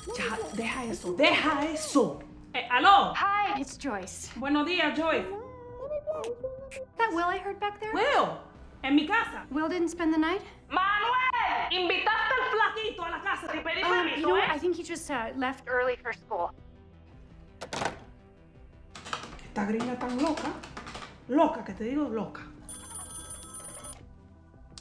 Ya, deja eso, deja eso. Aló. Hi, it's Joyce. Buenos días, Joyce. That Will I heard back there? Will, en mi casa. Will didn't spend the night? Manuel, invitaste al flaquito a la casa sin pedir permiso, You know what? ¿eh? I think he just left early for school. Esta gringa tan loca. Loca, que te digo loca.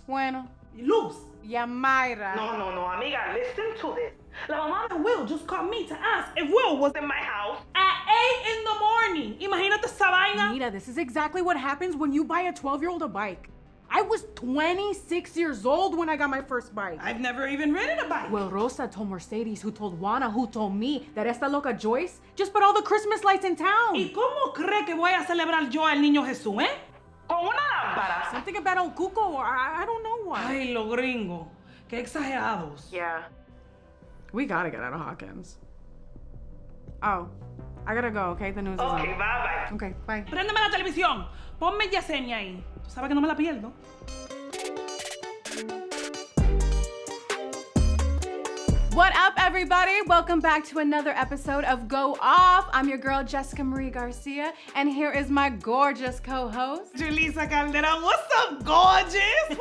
Bueno, Luz. Yamaira. No, amiga, listen to this. La mamá de Will just called me to ask if Will was in my house at 8 in the morning. Imagínate esa vaina. Mira, this is exactly what happens when you buy a 12-year-old a bike. I was 26 years old when I got my first bike. I've never even ridden a bike. Well, Rosa told Mercedes, who told Juana, who told me that esta loca Joyce just put all the Christmas lights in town. ¿Y cómo cree que voy a celebrar yo al niño Jesús, eh? Con una lámpara. Something about El Cuco, or I don't know why. Ay, los gringos. Qué exagerados. Yeah. We gotta get out of Hawkins. Oh, I gotta go, okay? The news is on. Okay, bye. Okay, bye. Préndeme la televisión. Ponme Yesenia ahí. Tú sabes que no me la pierdo. What up, everybody? Welcome back to another episode of Go Off. I'm your girl, Jessica Marie Garcia, and here is my gorgeous co-host. Julissa Calderon, what's up, gorgeous?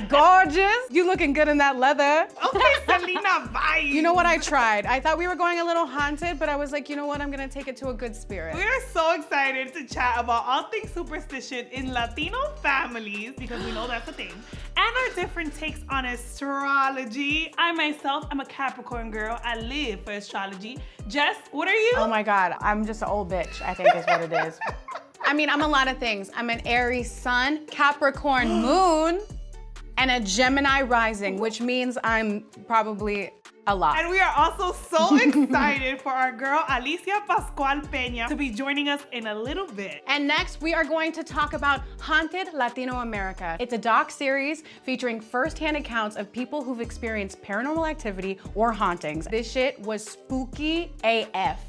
Gorgeous! You looking good in that leather. Okay, Selena vibes. You know what, I tried. I thought we were going a little haunted, but I was like, you know what, I'm gonna take it to a good spirit. We are so excited to chat about all things superstition in Latino families because we know that's a thing. And our different takes on astrology. I myself am a Capricorn girl. I live for astrology. Jess, what are you? Oh my God, I'm just an old bitch, I think is what it is. I mean, I'm a lot of things. I'm an Aries sun, Capricorn moon, and a Gemini rising, which means I'm probably a lot. And we are also so excited for our girl Alicia Pascual Peña to be joining us in a little bit. And next, we are going to talk about Haunted Latino America. It's a doc series featuring firsthand accounts of people who've experienced paranormal activity or hauntings. This shit was spooky AF.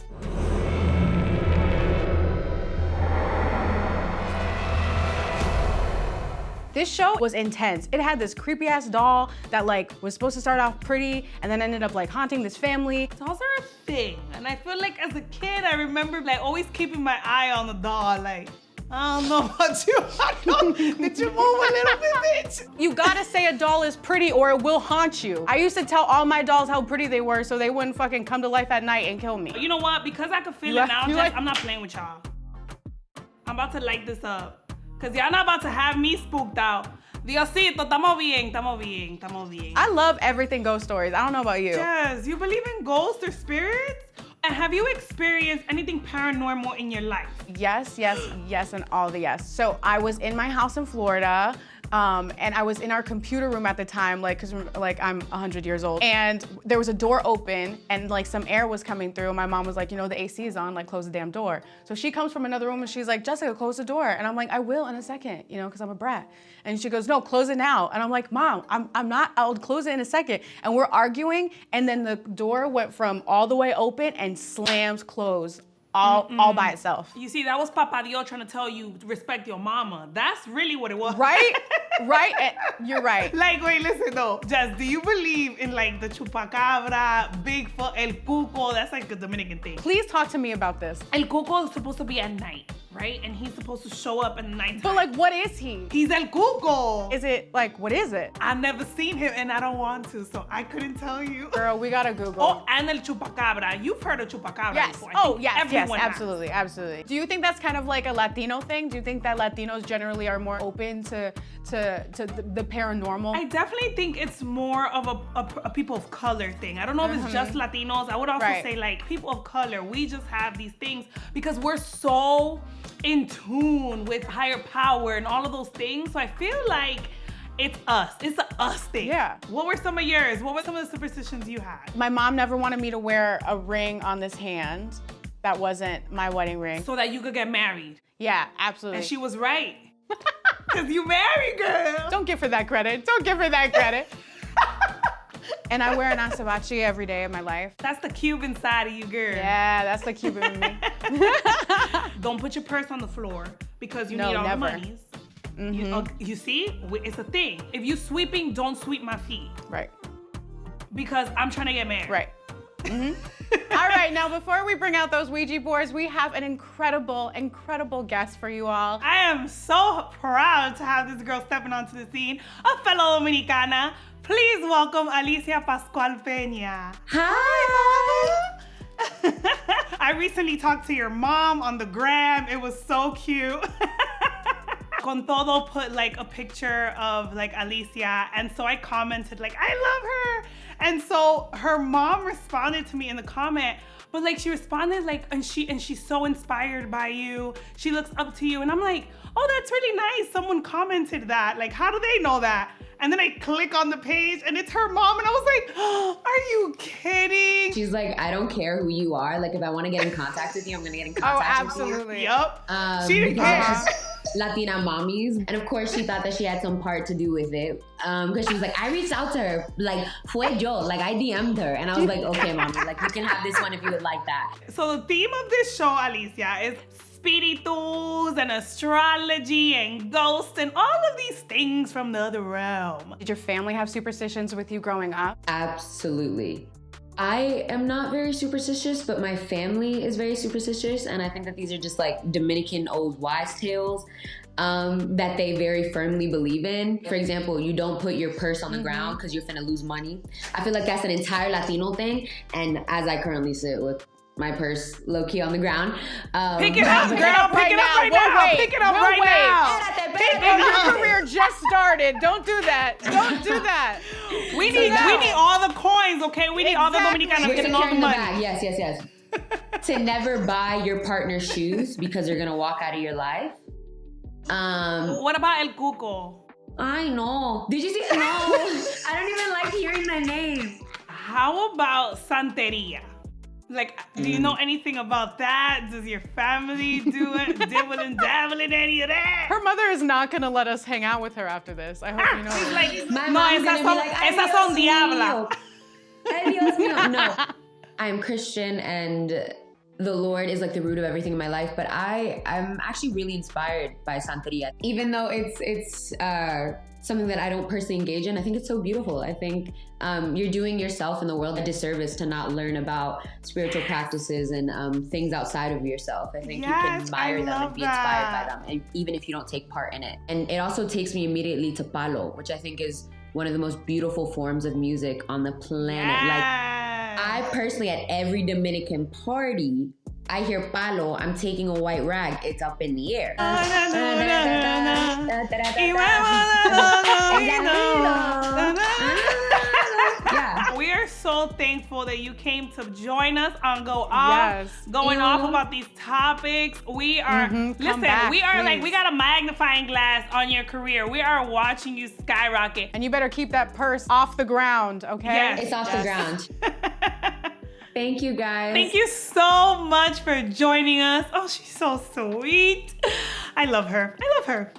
This show was intense. It had this creepy ass doll that like was supposed to start off pretty and then ended up like haunting this family. Dolls are a thing. And I feel like as a kid, I remember like always keeping my eye on the doll. Like, I don't know about you. I know. Did you move a little bit, bitch? You gotta say a doll is pretty or it will haunt you. I used to tell all my dolls how pretty they were so they wouldn't fucking come to life at night and kill me. You know what? Because I can feel You it now, you Jess, like- I'm not playing with y'all. I'm about to light this up. Cause y'all not about to have me spooked out. Diosito, estamos bien, estamos bien, estamos bien. I love everything ghost stories. I don't know about you. Jess, you believe in ghosts or spirits? And have you experienced anything paranormal in your life? Yes, and all the yes. So I was in my house in Florida, and I was in our computer room at the time, like, cause like I'm 100 years old. And there was a door open and like some air was coming through. My mom was like, you know, the AC is on, like close the damn door. So she comes from another room and she's like, Jessica, close the door. And I'm like, I will in a second, you know, cause I'm a brat. And she goes, no, close it now. And I'm like, Mom, I'm not, I'll close it in a second. And we're arguing, and then the door went from all the way open and slams closed. All by itself. You see, that was Papa Dios trying to tell you to respect your mama. That's really what it was. Right? Right? You're right. Like, wait, listen though. Jess, do you believe in like the chupacabra, Bigfoot, El Cuco? That's like a Dominican thing. Please talk to me about this. El Cuco is supposed to be at night, right? And he's supposed to show up in the nighttime. But like, what is he? He's El Cuco. Is it like, what is it? I've never seen him and I don't want to, so I couldn't tell you. Girl, we gotta Google. Oh, and El Chupacabra. You've heard of Chupacabra Yes. before. I Oh, think yes, everyone has. absolutely, absolutely. Do you think that's kind of like a Latino thing? Do you think that Latinos generally are more open to the paranormal? I definitely think it's more of a people of color thing. I don't know if it's just Latinos. I would also Right. say like people of color. We just have these things because we're so in tune with higher power and all of those things. So I feel like it's us. It's a us thing. Yeah. What were some of yours? What were some of the superstitions you had? My mom never wanted me to wear a ring on this hand that wasn't my wedding ring. So that you could get married. Yeah, absolutely. And she was right. Cause you married, girl. Don't give her that credit. Don't give her that credit. And I wear an asabachi every day of my life. That's the Cuban side of you, girl. Yeah, that's the Cuban in me. Don't put your purse on the floor because you No, need all never. the monies. You see, it's a thing. If you sweeping, don't sweep my feet Right, because I'm trying to get married. right. All right, now before we bring out those Ouija boards, we have an incredible, incredible guest for you all. I am so proud to have this girl stepping onto the scene, a fellow Dominicana. Please welcome Alicia Pascual Peña. Hi! I recently talked to your mom on the gram. It was so cute. Con Todo put like a picture of like Alicia, and so I commented like, I love her. And so her mom responded to me in the comment, but like she responded like, and she's so inspired by you. She looks up to you. And I'm like, oh, that's really nice. Someone commented that. Like, how do they know that? And then I click on the page and it's her mom, and I was like, oh, are you kidding? She's like, I don't care who you are. Like, if I want to get in contact with you, I'm going to get in contact with you. Absolutely. Yup. She didn't care. Because Latina mommies. And of course, she thought that she had some part to do with it. Because she was like, I reached out to her. Like, fue yo. Like, I DM'd her. And I was like, okay, mommy. Like, you can have this one if you would like that. So the theme of this show, Alicia, is spiritus and astrology and ghosts and all of these things from the other realm. Did your family have superstitions with you growing up? Absolutely. I am not very superstitious, but my family is very superstitious. And I think that these are just like Dominican old wives' tales that they very firmly believe in. For example, you don't put your purse on the ground because you're finna lose money. I feel like that's an entire Latino thing. And as I currently sit with my purse low-key on the ground. Pick it up, girl. Pick it up right now. Pick it up right now. Your career just started. Don't do that. Don't do that. We need all the coins, okay? We need all the Dominicanos We're getting all the securing the money. bag. Yes. To never buy your partner's shoes because they're gonna walk out of your life. What about El Cuco? I know. Did you see? No, I don't even like hearing the name. How about Santeria? Like, do you know anything about that? Does your family do it? Dibble and dabble in any of that? Her mother is not gonna let us hang out with her after this. I hope you know She's that. like, My no, mom's gonna be like, esas son diabla. Ay, Dios mío. No, I am Christian and the Lord is like the root of everything in my life, but I'm actually really inspired by Santeria. Even though it's something that I don't personally engage in, I think it's so beautiful. I think you're doing yourself and the world a disservice to not learn about spiritual practices and things outside of yourself. I think you can admire them and be inspired by them, and even if you don't take part in it. And it also takes me immediately to palo, which I think is one of the most beautiful forms of music on the planet. Like, I personally, at every Dominican party, I hear palo, I'm taking a white rag, it's up in the air. Yeah. We are so thankful that you came to join us on Go Off, going off about these topics. We are, listen, back, we are like, please. we got a magnifying glass on your career. We are watching you skyrocket. And you better keep that purse off the ground, okay? Yes. It's off the ground. Thank you, guys. Thank you so much for joining us. Oh, she's so sweet. I love her. I love her.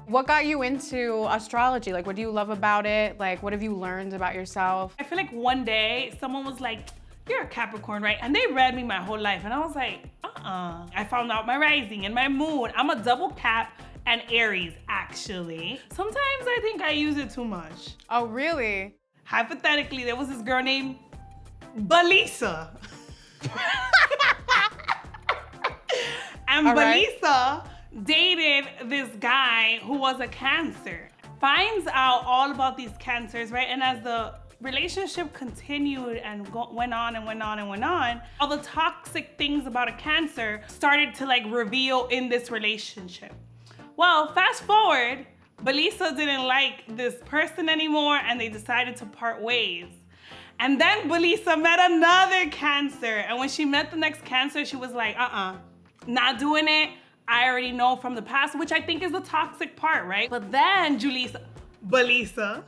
What got you into astrology? Like, what do you love about it? Like, what have you learned about yourself? I feel like one day someone was like, you're a Capricorn, right? And they read me my whole life. And I was like, I found out my rising and my moon. I'm a double Cap and Aries, actually. Sometimes I think I use it too much. Oh, really? Hypothetically, there was this girl named Belisa. And All right. Belisa dated this guy who was a Cancer. Finds out all about these Cancers, right? And as the relationship continued and went on, all the toxic things about a Cancer started to like reveal in this relationship. Well, fast forward, Belisa didn't like this person anymore and they decided to part ways. And then Belisa met another Cancer. And when she met the next Cancer, she was like, not doing it. I already know from the past, which I think is the toxic part, right? But then Belisa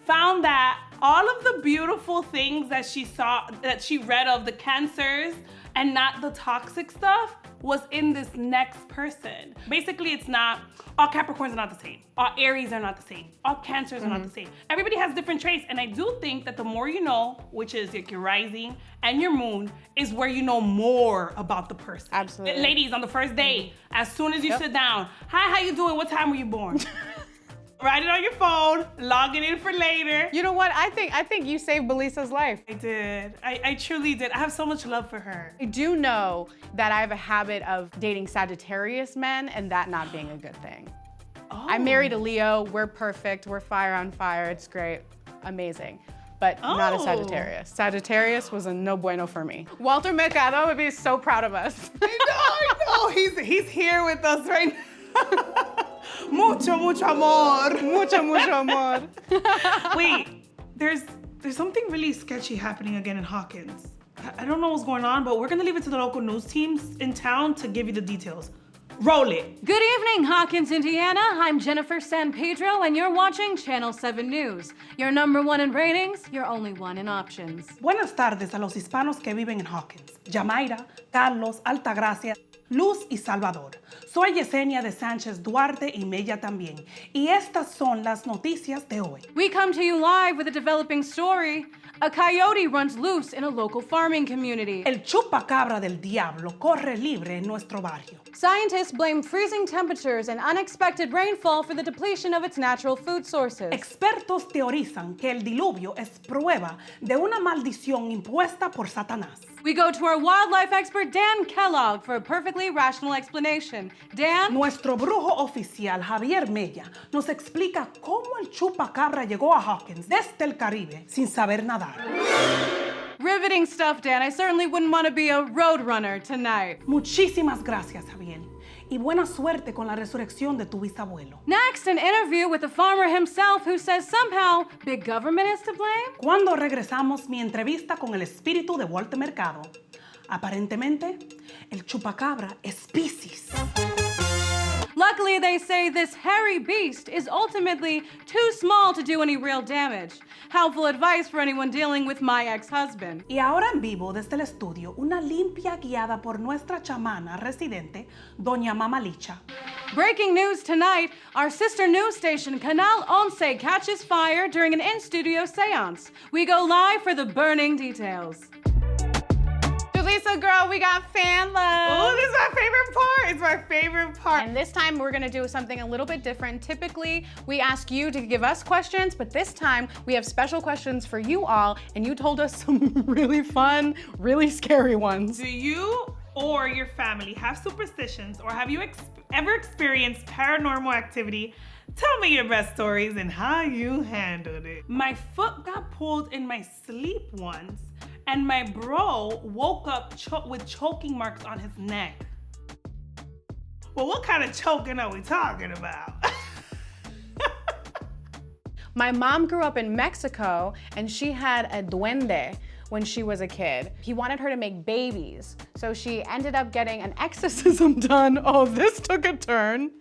found that all of the beautiful things that she saw, that she read of the Cancers and not the toxic stuff, was in this next person. Basically, it's not, all Capricorns are not the same. All Aries are not the same. All Cancers are not the same. Everybody has different traits, and I do think that the more you know, which is like your rising and your moon, is where you know more about the person. Absolutely. Ladies, on the first date, as soon as you sit down, hi, how you doing? What time were you born? write it on your phone, logging in for later. You know what? I think you saved Belissa's life. I did. I truly did. I have so much love for her. I do know that I have a habit of dating Sagittarius men and that not being a good thing. Oh. I married a Leo. We're perfect. We're fire on fire. It's great. Amazing. But not a Sagittarius. Sagittarius was a no bueno for me. Walter Mercado would be so proud of us. I know. He's here with us right now. Mucho amor. Mucho amor. Wait, there's something really sketchy happening again in Hawkins. I don't know what's going on, but we're gonna leave it to the local news teams in town to give you the details. Roll it. Good evening, Hawkins, Indiana. I'm Jennifer San Pedro, and you're watching Channel 7 News. You're #1 in ratings, you're only 1 in options. Buenas tardes a los hispanos que viven en Hawkins. Yamaira, Carlos, Altagracia, Luz y Salvador. Soy Yesenia de Sánchez Duarte y Mella también. Y estas son las noticias de hoy. We come to you live with a developing story. A coyote runs loose in a local farming community. El chupacabra del diablo corre libre en nuestro barrio. Scientists blame freezing temperatures and unexpected rainfall for the depletion of its natural food sources. Expertos teorizan que el diluvio es prueba de una maldición impuesta por Satanás. We go to our wildlife expert, Dan Kellogg, for a perfectly rational explanation. Dan? Nuestro brujo oficial, Javier Mella, nos explica cómo el chupacabra llegó a Hawkins desde el Caribe sin saber nadar. Riveting stuff, Dan. I certainly wouldn't want to be a road runner tonight. Muchísimas gracias, Javier. Y buena suerte con la resurrección de tu bisabuelo. Next, an interview with the farmer himself who says somehow big government is to blame. Cuando regresamos, mi entrevista con el espíritu de Walter Mercado. Aparentemente, el chupacabra es Piscis. Luckily, they say this hairy beast is ultimately too small to do any real damage. Helpful advice for anyone dealing with my ex-husband. Y ahora en vivo desde el estudio, una limpia guiada por nuestra chamana residente, Doña Mamalicha. Breaking news tonight, our sister news station Canal 11 catches fire during an in-studio seance. We go live for the burning details. Lisa, girl, we got fan love. Oh, this is my favorite part. It's my favorite part. And this time we're gonna do something a little bit different. Typically, we ask you to give us questions, but this time we have special questions for you all, and you told us some really fun, really scary ones. Do you or your family have superstitions, or have you ever experienced paranormal activity? Tell me your best stories and how you handled it. My foot got pulled in my sleep once, and my bro woke up with choking marks on his neck. Well, what kind of choking are we talking about? My mom grew up in Mexico, and she had a duende when she was a kid. He wanted her to make babies, so she ended up getting an exorcism done. Oh, this took a turn.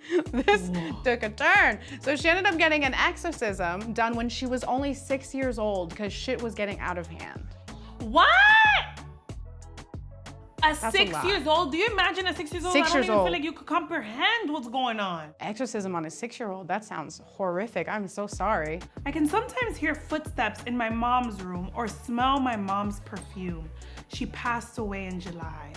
Took a turn. So she ended up getting an exorcism done when she was only 6 years old because shit was getting out of hand. What? That's a 6 lot. years old? Do you imagine a 6 years old? 6 I don't years even old. feel like you could comprehend what's going on. Exorcism on a 6-year-old, that sounds horrific. I'm so sorry. I can sometimes hear footsteps in my mom's room or smell my mom's perfume. She passed away in July.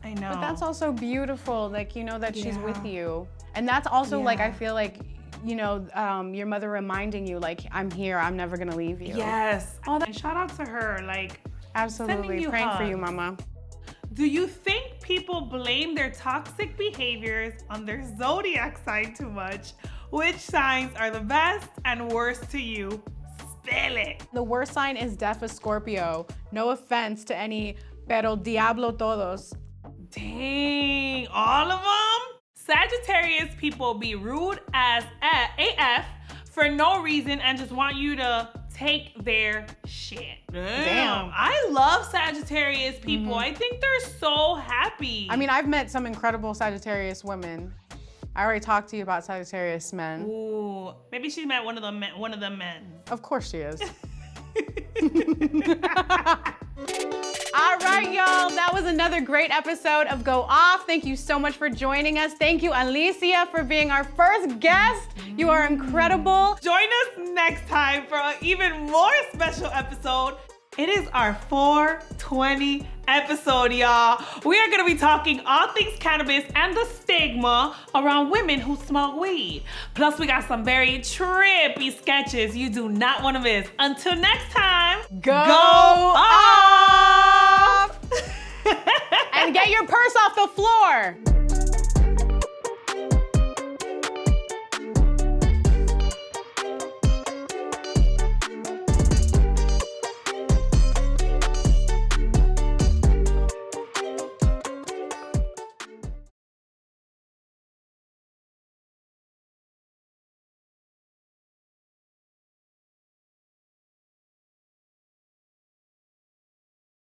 I know. But that's also beautiful, like, you know that she's Yeah. with you. And that's also like, I Yeah. feel like, you know, your mother reminding you, like, I'm here, I'm never gonna leave you. Yes. Oh, and shout out to her. Like, Absolutely, Sending you praying for you, hugs. mama. do you think people blame their toxic behaviors on their zodiac sign too much? Which signs are the best and worst to you? Spill it. The worst sign is deaf as Scorpio. No offense to any, pero diablo todos. Dang, all of them? Sagittarius people be rude as AF for no reason and just want you to take their shit. Damn. I love Sagittarius people. I think they're so happy. I mean, I've met some incredible Sagittarius women. I already talked to you about Sagittarius men. ooh, maybe she met one of them men. Of course she is. All right, y'all, that was another great episode of Go Off. Thank you so much for joining us. Thank you, Alicia, for being our first guest. You are incredible. Join us next time for an even more special episode. It is our 420 episode, y'all. We are gonna be talking all things cannabis and the stigma around women who smoke weed. Plus, we got some very trippy sketches you do not wanna miss. Until next time, Go off! And get your purse off the floor.